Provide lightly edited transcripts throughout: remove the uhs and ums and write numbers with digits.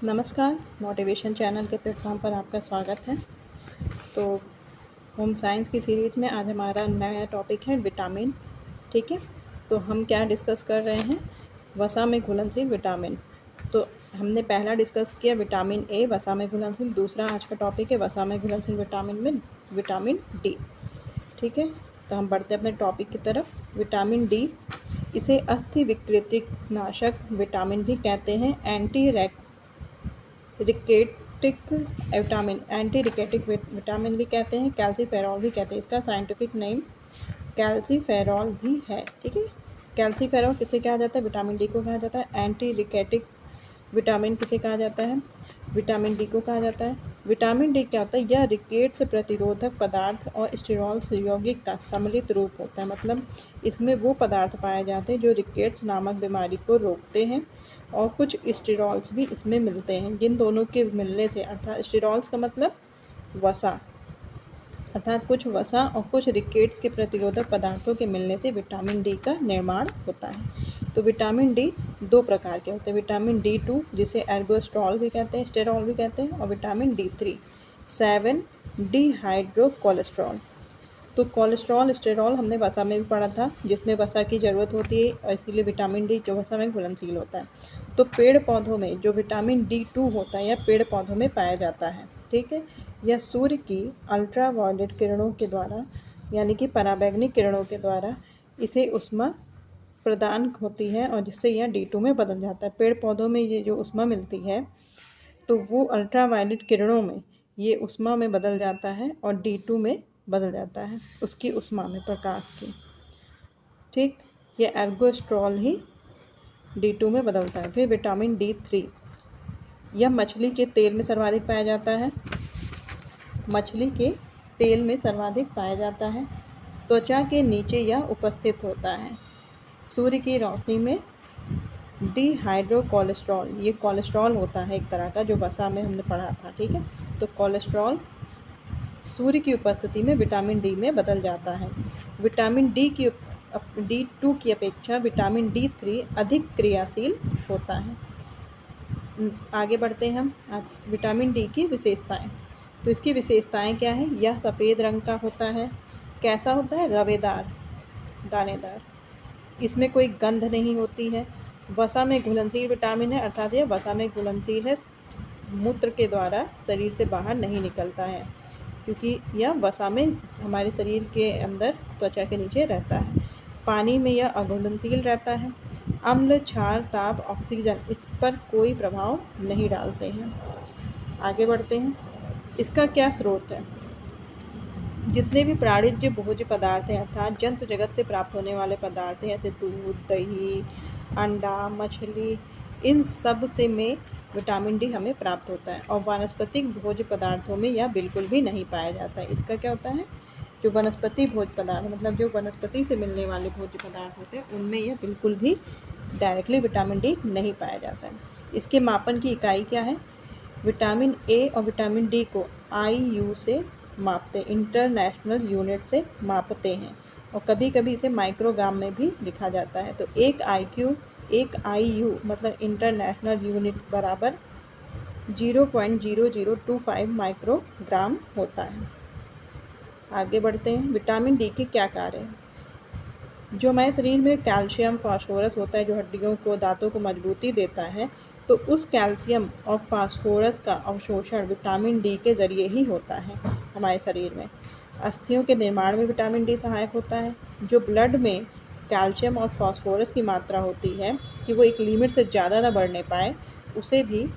नमस्कार, motivation channel के platform पर आपका स्वागत है। तो होम साइंस की सीरीज़ में आज हमारा नया टॉपिक है विटामिन। ठीक है, तो हम क्या डिस्कस कर रहे हैं, वसा में घुलनशील विटामिन। तो हमने पहला डिस्कस किया विटामिन ए, वसा में घुलनशील। दूसरा आज का टॉपिक है वसा में घुलनशील विटामिन में विटामिन डी। ठीक है, तो हम बढ़ते अपने टॉपिक की तरफ। विटामिन डी, इसे अस्थि विकृतिक नाशक विटामिन भी कहते हैं। एंटी रिकेटिक विटामिन भी कहते हैं, कैल्सीफेरॉल भी कहते हैं। इसका साइंटिफिक नेम कैल्सीफेरॉल भी है। ठीक है, कैल्सीफेरॉल किसे कहा जाता है? विटामिन डी को कहा जाता है। एंटी रिकेटिक विटामिन किसे कहा जाता है? विटामिन डी को कहा जाता है। विटामिन डी क्या होता है? यह रिकेट्स प्रतिरोधक पदार्थ और स्टेरॉल्स यौगिक का सम्मिलित रूप होता है। मतलब इसमें वो पदार्थ पाए जाते हैं जो रिकेट्स नामक बीमारी को रोकते हैं, और कुछ स्टेरॉल्स भी इसमें मिलते हैं। जिन दोनों के मिलने से, अर्थात स्टेरॉल्स का मतलब वसा, अर्थात कुछ वसा और कुछ रिकेट्स के प्रतिरोधक पदार्थों के मिलने से विटामिन डी का निर्माण होता है। तो विटामिन डी दो प्रकार के होते हैं। विटामिन D2 जिसे एर्गोस्ट्रॉल भी कहते हैं, स्टेरॉल भी कहते हैं, और विटामिन D3 7 डिहाइड्रो कोलेस्ट्रॉल। तो कोलेस्ट्रॉल, स्टेरॉल हमने वसा में भी पढ़ा था, जिसमें वसा की ज़रूरत होती है, और इसीलिए विटामिन डी जो वसा में घुलनशील होता है। तो पेड़ पौधों में जो विटामिन D2 होता है, यह पेड़ पौधों में पाया जाता है। ठीक है, यह सूर्य की अल्ट्रावायलेट किरणों के द्वारा, यानी कि पराबैंगनी किरणों के द्वारा इसे ऊष्मा प्रदान होती है, और जिससे यह D2 में बदल जाता है। पेड़ पौधों में ये जो ऊष्मा मिलती है, तो वो अल्ट्रावायलेट किरणों में ये ऊष्मा में बदल जाता है और D2 में बदल जाता है, उसकी ऊष्मा में, प्रकाश की। ठीक, ये एर्गोस्ट्रॉल ही D2 में बदलता है। फिर विटामिन D3, यह मछली के तेल में सर्वाधिक पाया जाता है। मछली के तेल में सर्वाधिक पाया जाता है। त्वचा के नीचे यह उपस्थित होता है। सूर्य की रोशनी में डिहाइड्रो कोलेस्ट्रॉल, ये कोलेस्ट्रॉल होता है एक तरह का, जो वसा में हमने पढ़ा था। ठीक है, तो कोलेस्ट्रॉल सूर्य की उपस्थिति में विटामिन डी में बदल जाता है। विटामिन D2 की अपेक्षा विटामिन D3 अधिक क्रियाशील होता है। आगे बढ़ते हैं हम। विटामिन डी की विशेषताएं। तो इसकी विशेषताएं क्या है? यह सफ़ेद रंग का होता है। कैसा होता है? रवेदार, दानेदार। इसमें कोई गंध नहीं होती है। वसा में घुलनशील विटामिन है, अर्थात यह वसा में घुलनशील है, मूत्र के द्वारा शरीर से बाहर नहीं निकलता है, क्योंकि यह वसा में हमारे शरीर के अंदर त्वचा के नीचे रहता है। पानी में यह अघुलनशील रहता है। अम्ल, क्षार, ताप, ऑक्सीजन इस पर कोई प्रभाव नहीं डालते हैं। आगे बढ़ते हैं। इसका क्या स्रोत है? जितने भी प्राणिज भोज्य पदार्थ हैं, अर्थात जंतु जगत से प्राप्त होने वाले पदार्थ हैं, जैसे दूध, दही, अंडा, मछली, इन सब से में विटामिन डी हमें प्राप्त होता है। और वानस्पतिक भोज्य पदार्थों में यह बिल्कुल भी नहीं पाया जाता है। इसका क्या होता है? जो वनस्पति भोज्य पदार्थ, मतलब जो वनस्पति से मिलने वाले भोज्य पदार्थ होते हैं, उनमें यह बिल्कुल भी डायरेक्टली विटामिन डी नहीं पाया जाता है। इसके मापन की इकाई क्या है? विटामिन ए और विटामिन डी को IU से मापते, इंटरनेशनल यूनिट से मापते हैं, और कभी कभी इसे माइक्रोग्राम में भी लिखा जाता है। तो एक IU मतलब इंटरनेशनल यूनिट बराबर 0.0025 माइक्रोग्राम होता है। आगे बढ़ते हैं। विटामिन डी के क्या कार्य हैं? जो हमारे शरीर में कैल्शियम, फास्फोरस होता है, जो हड्डियों को, दांतों को मजबूती देता है, तो उस कैल्शियम और फास्फोरस का अवशोषण विटामिन डी के ज़रिए ही होता है हमारे शरीर में। अस्थियों के निर्माण में विटामिन डी सहायक होता है। जो ब्लड में कैल्शियम और फास्फोरस की मात्रा होती है कि वो एक लिमिट से ज़्यादा ना बढ़ने पाए, उसे भी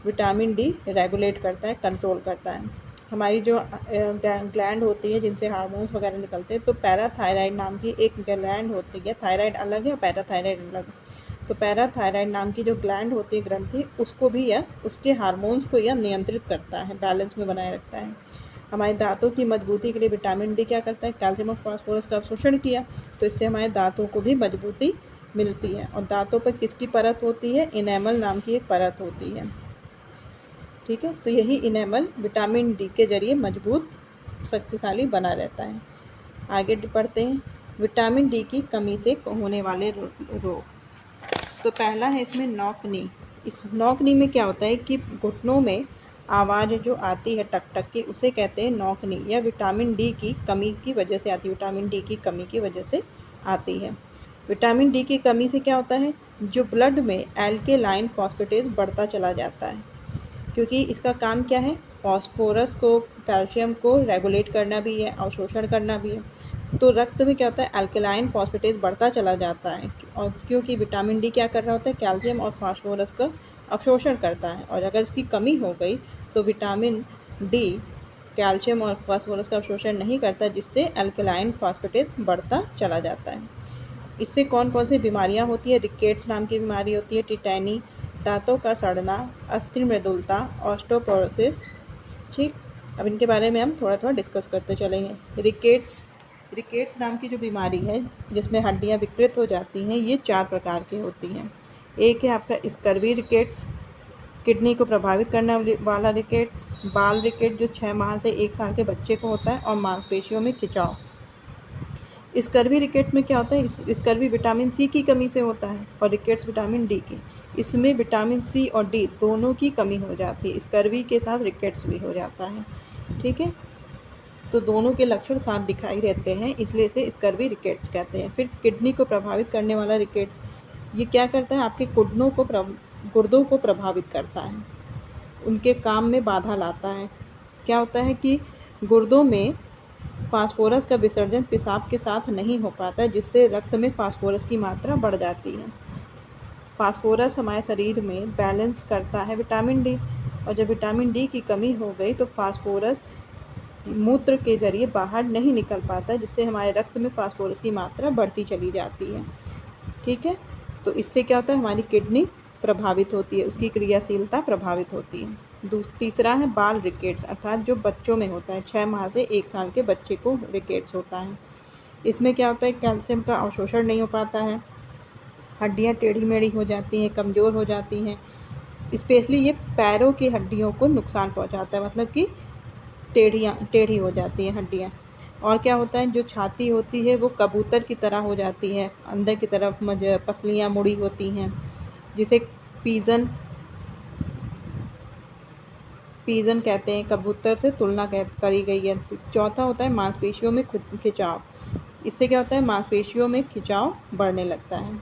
विटामिन डी रेगुलेट करता है, कंट्रोल करता है। हमारी जो ग्लैंड होती है जिनसे हार्मोन्स वगैरह निकलते हैं, तो पैराथायराइड नाम की एक ग्लैंड होती है। थायराइड अलग है और पैराथायराइड अलग। तो पैराथायराइड नाम की जो ग्लैंड होती है, ग्रंथि, उसको भी यह, उसके हार्मोन्स को यह नियंत्रित करता है, बैलेंस में बनाए रखता है। हमारे दांतों की मजबूती के लिए विटामिन डी क्या करता है? कैल्शियम और फास्फोरस का अवशोषण किया, तो इससे हमारे दांतों को भी मजबूती मिलती है। और दांतों पर किसकी परत होती है? इनेमल नाम की एक परत होती है। ठीक है, तो यही इनेमल विटामिन डी के जरिए मजबूत, शक्तिशाली बना रहता है। आगे बढ़ते हैं। विटामिन डी की कमी से होने वाले रोग। तो पहला है इसमें नौकनी। इस नौकनी में क्या होता है कि घुटनों में आवाज़ जो आती है टक टक की, उसे कहते हैं नौकनी। यह विटामिन डी की कमी की वजह से आती है, विटामिन डी की कमी की वजह से आती है। विटामिन डी की कमी से क्या होता है, जो ब्लड में एल्केलाइन फॉस्फेटेज बढ़ता चला जाता है, क्योंकि इसका काम क्या है, फॉस्फोरस को, कैल्शियम को रेगुलेट करना भी है, अवशोषण करना भी है। तो रक्त में क्या होता है, अल्कलाइन फॉस्फेटेज बढ़ता चला जाता है, और क्योंकि विटामिन डी क्या कर रहा होता है, कैल्शियम और फास्फोरस का अवशोषण करता है। और अगर इसकी कमी हो गई तो विटामिन डी कैल्शियम और फास्फोरस का अवशोषण नहीं करता, जिससे अल्कलाइन फॉस्फेटेज बढ़ता चला जाता है। इससे कौन कौन सी बीमारियां होती है, रिकेट्स नाम की बीमारी होती है, टिटैनी, दांतों का सड़ना, अस्थि मृदुलता, ऑस्टोपोरोसिस। ठीक, अब इनके बारे में हम थोड़ा थोड़ा डिस्कस करते चलेंगे। रिकेट्स नाम की जो बीमारी है, जिसमें हड्डियां विकृत हो जाती हैं, ये 4 प्रकार की होती हैं। एक है आपका स्कर्वी रिकेट्स, किडनी को प्रभावित करने वाला रिकेट्स, बाल रिकेट जो 6 माह से 1 साल के बच्चे को होता है, और मांसपेशियों में खिंचाव। स्कर्वी रिकेट्स में क्या होता है, स्कर्वी विटामिन सी की कमी से होता है, और रिकेट्स विटामिन डी की। इसमें विटामिन सी और डी दोनों की कमी हो जाती है, स्कर्वी के साथ रिकेट्स भी हो जाता है। ठीक है, तो दोनों के लक्षण साथ दिखाई देते हैं, इसलिए इसे स्कर्वी रिकेट्स कहते हैं। फिर किडनी को प्रभावित करने वाला रिकेट्स, ये क्या करता है, आपके गुर्दों को प्रभावित करता है, उनके काम में बाधा लाता है। क्या होता है कि गुर्दों में फास्फोरस का विसर्जन पेशाब के साथ नहीं हो पाता, जिससे रक्त में फास्फोरस की मात्रा बढ़ जाती है। फास्फोरस हमारे शरीर में बैलेंस करता है विटामिन डी, और जब विटामिन डी की कमी हो गई तो फास्फोरस मूत्र के जरिए बाहर नहीं निकल पाता, जिससे हमारे रक्त में फास्फोरस की मात्रा बढ़ती चली जाती है। ठीक है, तो इससे क्या होता है, हमारी किडनी प्रभावित होती है, उसकी क्रियाशीलता प्रभावित होती है। तीसरा है बाल रिकेट्स, अर्थात जो बच्चों में होता है, 6 माह से 1 साल के बच्चे को रिकेट्स होता है। इसमें क्या होता है, कैल्शियम का अवशोषण नहीं हो पाता है, हड्डियाँ टेढ़ी मेढ़ी हो जाती हैं, कमज़ोर हो जाती हैं। स्पेशली ये पैरों की हड्डियों को नुकसान पहुंचाता है, मतलब कि टेढ़ी हो जाती हैं हड्डियाँ। और क्या होता है, जो छाती होती है वो कबूतर की तरह हो जाती है, अंदर की तरफ पसलियाँ मुड़ी होती हैं, जिसे पीजन कहते हैं, कबूतर से तुलना करी गई है। चौथा होता है मांसपेशियों में खिंचाव, इससे क्या होता है, मांसपेशियों में खिंचाव बढ़ने लगता है,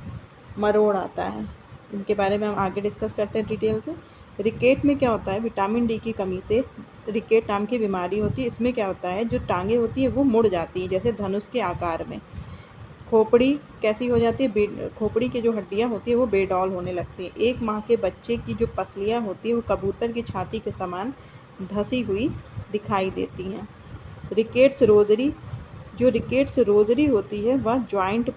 मरोड़ आता है। इनके बारे में हम आगे डिस्कस करते हैं डिटेल से। रिकेट में क्या होता है, विटामिन डी की कमी से रिकेट नाम की बीमारी होती है। इसमें क्या होता है, जो टांगे होती है वो मुड़ जाती है, जैसे धनुष के आकार में। खोपड़ी कैसी हो जाती है, खोपड़ी की जो हड्डियां होती है वो बेडौल होने लगती है। 1 माह के बच्चे की जो पसलियां होती है वो कबूतर की छाती के समान धसी हुई दिखाई देती हैं। रिकेट्स रोजरी होती है, वह जॉइंट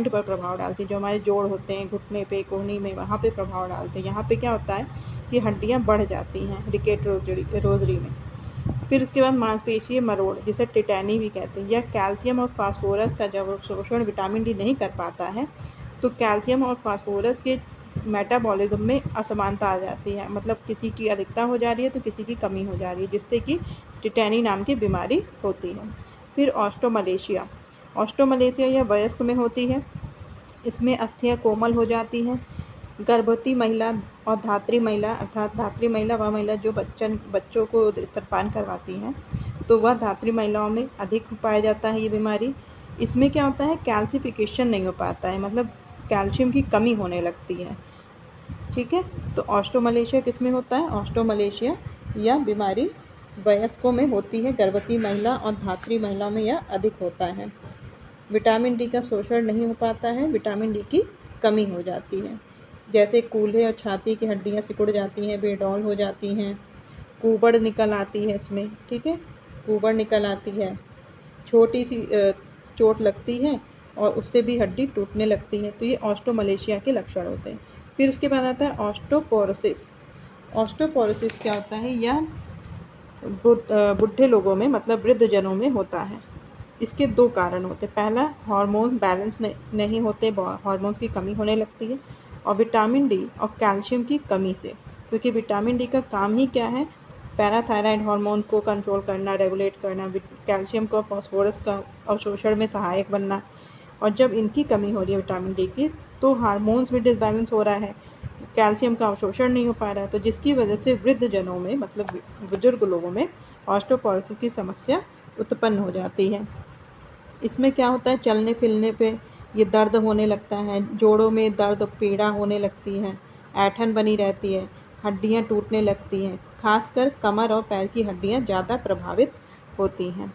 पर प्रभाव डालती है, जो हमारे जोड़ होते हैं घुटने पे, कोहनी में, वहाँ पे प्रभाव डालते हैं। यहाँ पे क्या होता है कि हड्डियाँ बढ़ जाती हैं रिकेट रोजरी में। फिर उसके बाद मांसपेशीय मरोड़, जिसे टिटैनी भी कहते हैं। यह कैल्शियम और फास्फोरस का जब अवशोषण विटामिन डी नहीं कर पाता है, तो कैल्शियम और फास्फोरस के मेटाबॉलिज्म में असमानता आ जाती है, मतलब किसी की अधिकता हो जा रही है तो किसी की कमी हो जा रही है, जिससे कि टिटैनी नाम की बीमारी होती है। फिर ऑस्टोमलेशिया यह वयस्क में होती है। इसमें अस्थियां कोमल हो जाती हैं। गर्भवती महिला और धात्री महिला, अर्थात धात्री महिला वह महिला जो बच्चों को स्तनपान करवाती हैं, तो वह धात्री महिलाओं में अधिक पाया जाता है ये बीमारी। इसमें क्या होता है, कैल्सिफिकेशन नहीं हो पाता है, मतलब कैल्शियम की कमी होने लगती है। ठीक है, तो ऑस्टोमलेशिया किस में होता है, ऑस्टोमलेशिया यह बीमारी वयस्कों में होती है, गर्भवती महिला और धात्री महिलाओं में यह अधिक होता है। विटामिन डी का शोषण नहीं हो पाता है, विटामिन डी की कमी हो जाती है, जैसे कूल्हे और छाती की हड्डियां सिकुड़ जाती हैं, बेडौल हो जाती हैं, कुबड़ निकल आती है इसमें। ठीक है, कुबड़ निकल आती है, छोटी सी चोट लगती है और उससे भी हड्डी टूटने लगती है। तो ये ऑस्टोमलेशिया के लक्षण होते हैं। फिर उसके बाद आता है ऑस्टोपोरोसिस। ऑस्टोपोरोसिस क्या होता है, यह बुढ़े लोगों में, मतलब वृद्धजनों में होता है। इसके 2 कारण होते हैं। पहला, हार्मोन बैलेंस नहीं होते, हार्मोन्स की कमी होने लगती है, और विटामिन डी और कैल्शियम की कमी से, क्योंकि विटामिन डी का काम ही क्या है, पैराथायराइड हार्मोन को कंट्रोल करना, रेगुलेट करना, कैल्शियम को फास्फोरस का अवशोषण में सहायक बनना। और जब इनकी कमी हो रही है विटामिन डी की, तो हार्मोन्स भी डिसबैलेंस हो रहा है, कैल्शियम का अवशोषण नहीं हो पा रहा है, तो जिसकी वजह से वृद्ध जनों में, मतलब बुजुर्ग लोगों में ऑस्टियोपोरोसिस की समस्या उत्पन्न हो जाती है। इसमें क्या होता है, चलने फिरने पे ये दर्द होने लगता है, जोड़ों में दर्द पीड़ा होने लगती है, ऐंठन बनी रहती है, हड्डियां टूटने लगती हैं, खासकर कमर और पैर की हड्डियां ज़्यादा प्रभावित होती हैं।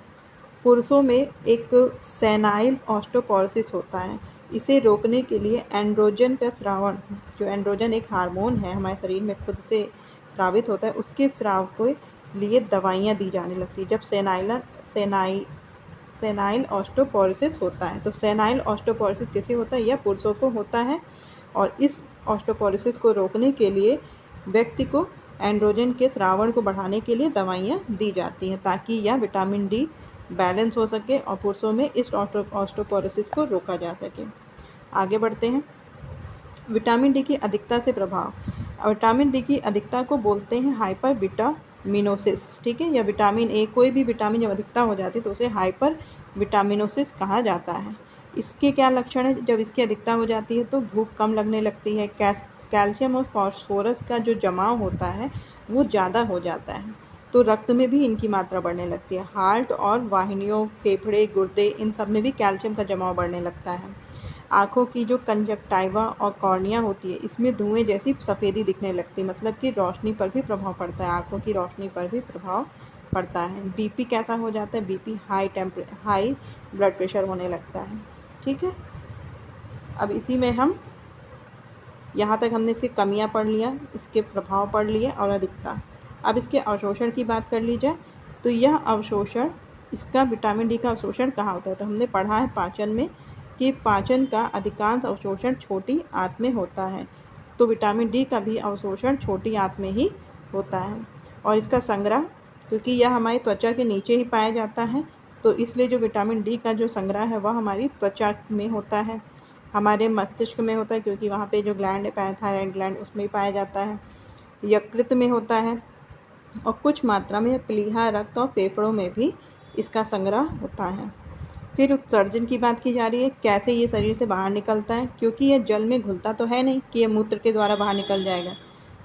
पुरुषों में एक सेनाइल ऑस्टियोपोरोसिस होता है। इसे रोकने के लिए एंड्रोजन का स्रावण, जो एंड्रोजन एक हार्मोन है हमारे शरीर में खुद से स्रावित होता है, उसके स्राव के लिए दवाइयाँ दी जाने लगती है जब सेनाइल ऑस्टियोपोरोसिस होता है। तो सेनाइल ऑस्टियोपोरोसिस किसे होता है, यह पुरुषों को होता है, और इस ऑस्टियोपोरोसिस को रोकने के लिए व्यक्ति को एंड्रोजन के स्रावण को बढ़ाने के लिए दवाइयाँ दी जाती हैं ताकि यह विटामिन डी बैलेंस हो सके और पुरुषों में इस ऑस्टियोपोरोसिस को रोका जा सके। आगे बढ़ते हैं। विटामिन डी की अधिकता से प्रभाव। विटामिन डी की अधिकता को बोलते हैं हाइपर विटामिनोसिस, ठीक है। या विटामिन ए, कोई भी विटामिन जब अधिकता हो जाती है तो उसे हाइपर विटामिनोसिस कहा जाता है। इसके क्या लक्षण है, जब इसकी अधिकता हो जाती है तो भूख कम लगने लगती है, कैल्शियम और फास्फोरस का जो जमाव होता है वो ज़्यादा हो जाता है, तो रक्त में भी इनकी मात्रा बढ़ने लगती है। हार्ट और वाहिनियों, फेफड़े, गुर्दे, इन सब में भी कैल्शियम का जमाव बढ़ने लगता है। आँखों की जो कंजक्टाइवा और कॉर्निया होती है, इसमें धुएं जैसी सफ़ेदी दिखने लगती है, मतलब कि रोशनी पर भी प्रभाव पड़ता है, आँखों की रोशनी पर भी प्रभाव पड़ता है। बीपी कैसा हो जाता है, बीपी हाई ब्लड प्रेशर होने लगता है, ठीक है। अब इसी में हम यहाँ तक हमने इसकी कमियाँ पढ़ लिया, इसके प्रभाव पढ़ लिए और अधिकता। अब इसके अवशोषण की बात कर ली जाए तो यह अवशोषण, इसका विटामिन डी का अवशोषण कहाँ होता है, तो हमने पढ़ा है पाचन में कि पाचन का अधिकांश अवशोषण छोटी आंत में होता है, तो विटामिन डी का भी अवशोषण छोटी आंत में ही होता है। और इसका संग्रह, क्योंकि यह हमारी त्वचा के नीचे ही पाया जाता है, तो इसलिए जो विटामिन डी का जो संग्रह है वह हमारी त्वचा में होता है, हमारे मस्तिष्क में होता है, क्योंकि वहाँ पे जो ग्लैंड है पैराथायरॉइड ग्लैंड, उसमें ही पाया जाता है, यकृत में होता है, और कुछ मात्रा में प्लीहा, रक्त और फेफड़ों में भी इसका संग्रह होता है। फिर उत्सर्जन की बात की जा रही है, कैसे ये शरीर से बाहर निकलता है, क्योंकि यह जल में घुलता तो है नहीं कि यह मूत्र के द्वारा बाहर निकल जाएगा,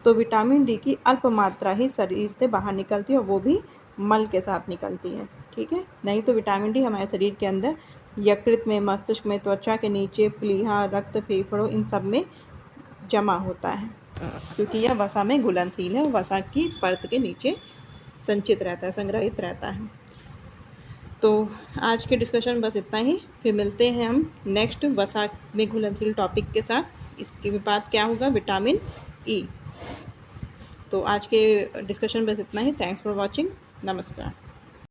तो विटामिन डी की अल्प मात्रा ही शरीर से बाहर निकलती है और वो भी मल के साथ निकलती है, ठीक है। नहीं तो विटामिन डी हमारे शरीर के अंदर यकृत में, मस्तिष्क में, त्वचा के नीचे, प्लीहा, रक्त, फेफड़ों, इन सब में जमा होता है, क्योंकि यह वसा में घुलनशील है, वसा की परत के नीचे संचित रहता है, संग्रहित रहता है। तो आज के डिस्कशन बस इतना ही, फिर मिलते हैं हम नेक्स्ट वसा में घुलनशील टॉपिक के साथ। इसके बाद क्या होगा, विटामिन ई। तो आज के डिस्कशन बस इतना ही। Thanks for watching. नमस्कार।